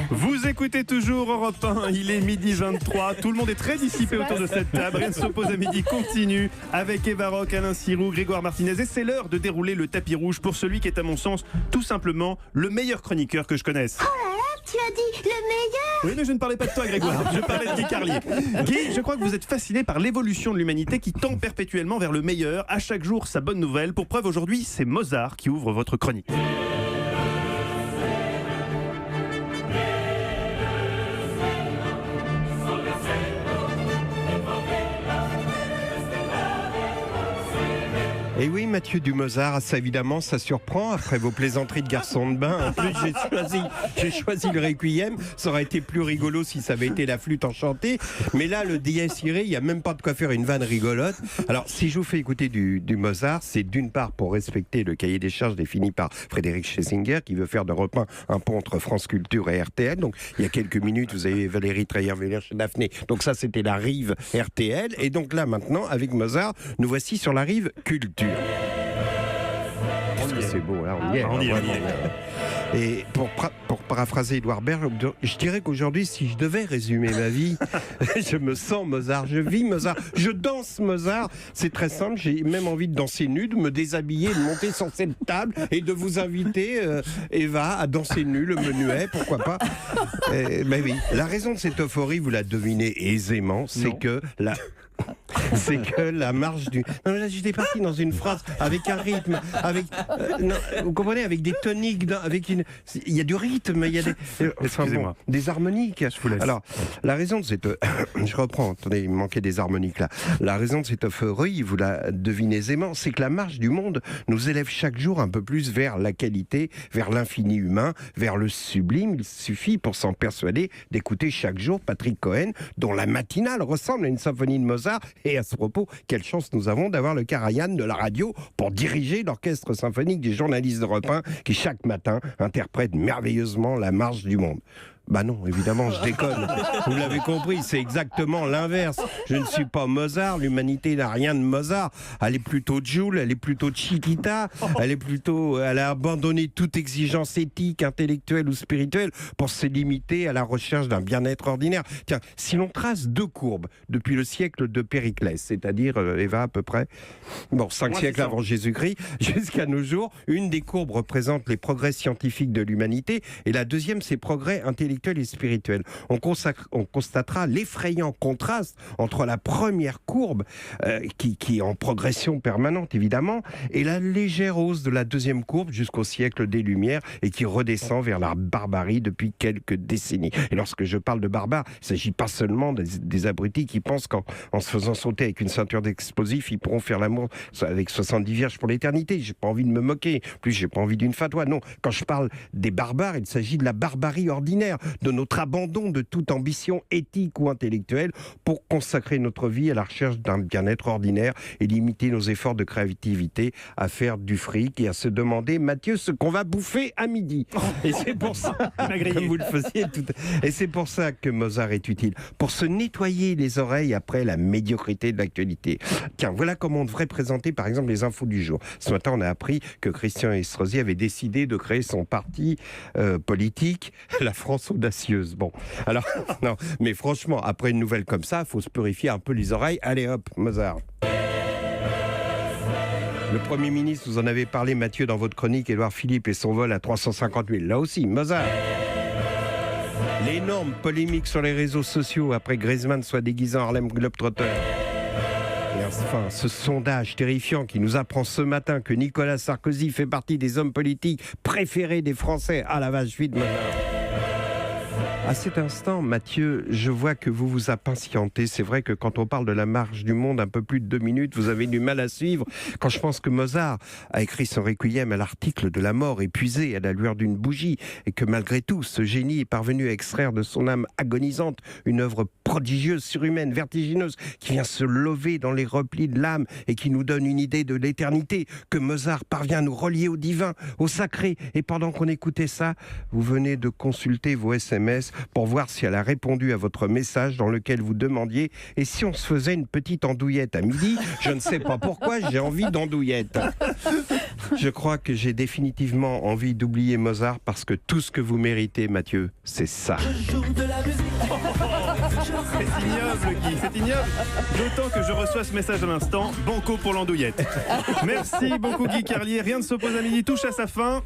Vous écoutez toujours Europe 1, il est midi 23, tout le monde est très dissipé autour de cette table. Rien ne s'oppose à midi continue avec Eva Rock, Alain Sirou, Grégoire Martinez. Et c'est l'heure de dérouler le tapis rouge pour celui qui est à mon sens tout simplement le meilleur chroniqueur que je connaisse. Oh là là, tu as dit le meilleur. Oui, mais je ne parlais pas de toi, Grégoire, je parlais de Guy Carlier. Guy, je crois que vous êtes fasciné par l'évolution de l'humanité qui tend perpétuellement vers le meilleur. À chaque jour, sa bonne nouvelle. Pour preuve, aujourd'hui, c'est Mozart qui ouvre votre chronique. Et oui, Mathieu du Mozart, ça évidemment, ça surprend après vos plaisanteries de garçon de bain. En plus, j'ai choisi le Requiem. Ça aurait été plus rigolo si ça avait été la flûte enchantée. Mais là, le Dies Irae, il n'y a même pas de quoi faire une vanne rigolote. Alors, si je vous fais écouter du Mozart, c'est d'une part pour respecter le cahier des charges défini par Frédéric Schlesinger, qui veut faire d'Europe 1 un pont entre France Culture et RTL. Donc, il y a quelques minutes, vous avez Valérie Treyer-Véler chez Daphné. Donc ça, c'était la rive RTL. Et donc là, maintenant, avec Mozart, nous voici sur la rive Culture. Qu'est-ce que c'est beau, là, on y est. On y est. Et pour paraphraser Édouard Baird, je dirais qu'aujourd'hui, si je devais résumer ma vie, je me sens Mozart, je vis Mozart, je danse Mozart. C'est très simple, j'ai même envie de danser nu, de me déshabiller, de monter sur cette table et de vous inviter, Eva, à danser nu, le menuet, pourquoi pas. Ben oui, la raison de cette euphorie, vous la devinez aisément, c'est que la marche du... Non, là, j'étais parti dans une phrase avec un rythme, avec... non, vous comprenez, avec des toniques, avec une... Il y a du rythme, il y a des... Excusez-moi. Des harmoniques. Je vous laisse. Alors, la raison de cette... Je reprends, attendez, il me manquait des harmoniques là. La raison de cette euphorie, vous la devinez aisément, c'est que la marche du monde nous élève chaque jour un peu plus vers la qualité, vers l'infini humain, vers le sublime. Il suffit, pour s'en persuader, d'écouter chaque jour Patrick Cohen, dont la matinale ressemble à une symphonie de Mozart. Et à ce propos, quelle chance nous avons d'avoir le Karajan de la radio pour diriger l'orchestre symphonique des journalistes d'Europe 1 qui chaque matin interprète merveilleusement la marche du monde. Bah non, évidemment, je déconne. Vous l'avez compris, c'est exactement l'inverse. Je ne suis pas Mozart, l'humanité n'a rien de Mozart. Elle est plutôt Joule, elle est plutôt Chiquita, elle a abandonné toute exigence éthique, intellectuelle ou spirituelle pour se limiter à la recherche d'un bien-être ordinaire. Tiens, si l'on trace deux courbes depuis le siècle de Périclès, c'est-à-dire, Eva, à peu près, 5 siècles avant Jésus-Christ, jusqu'à nos jours, une des courbes représente les progrès scientifiques de l'humanité et la deuxième, ses progrès intellectuels et spirituel. On constatera l'effrayant contraste entre la première courbe, qui est en progression permanente évidemment, et la légère hausse de la deuxième courbe jusqu'au siècle des Lumières et qui redescend vers la barbarie depuis quelques décennies. Et lorsque je parle de barbares, il ne s'agit pas seulement des abrutis qui pensent qu'en se faisant sauter avec une ceinture d'explosifs, ils pourront faire l'amour avec 70 vierges pour l'éternité. J'ai pas envie de me moquer. Plus, j'ai pas envie d'une fatwa. Non, quand je parle des barbares, il s'agit de la barbarie ordinaire, de notre abandon de toute ambition éthique ou intellectuelle pour consacrer notre vie à la recherche d'un bien-être ordinaire et limiter nos efforts de créativité à faire du fric et à se demander, Mathieu, ce qu'on va bouffer à midi. Et c'est pour ça, comme vous le faisiez tout... Et c'est pour ça que Mozart est utile, pour se nettoyer les oreilles après la médiocrité de l'actualité. Tiens, voilà comment on devrait présenter par exemple les infos du jour. Ce matin, on a appris que Christian Estrosi avait décidé de créer son parti politique, la France audacieuse. Bon, alors, non, mais franchement, après une nouvelle comme ça, il faut se purifier un peu les oreilles. Allez hop, Mozart. Le Premier ministre, vous en avez parlé, Mathieu, dans votre chronique, Édouard Philippe et son vol à 350 000. Là aussi, Mozart. L'énorme polémique sur les réseaux sociaux après Griezmann soit déguisé en Harlem Globetrotter. Et enfin, ce sondage terrifiant qui nous apprend ce matin que Nicolas Sarkozy fait partie des hommes politiques préférés des Français. Ah la vache, vite Mozart. À cet instant, Mathieu, je vois que vous vous impatientez. C'est vrai que quand on parle de la marche du monde, un peu plus de 2 minutes, vous avez du mal à suivre. Quand je pense que Mozart a écrit son Requiem à l'article de la mort, épuisé à la lueur d'une bougie, et que malgré tout, ce génie est parvenu à extraire de son âme agonisante une œuvre prodigieuse, surhumaine, vertigineuse, qui vient se lever dans les replis de l'âme et qui nous donne une idée de l'éternité, que Mozart parvient à nous relier au divin, au sacré. Et pendant qu'on écoutait ça, vous venez de consulter vos SMS pour voir si elle a répondu à votre message dans lequel vous demandiez « Et si on se faisait une petite andouillette à midi ?» Je ne sais pas pourquoi, j'ai envie d'andouillette. Je crois que j'ai définitivement envie d'oublier Mozart parce que tout ce que vous méritez, Mathieu, c'est ça. C'est ignoble, Guy, c'est ignoble. D'autant que je reçois ce message à l'instant. Banco pour l'andouillette. Merci beaucoup, Guy Carlier. Rien ne s'oppose à midi touche à sa fin.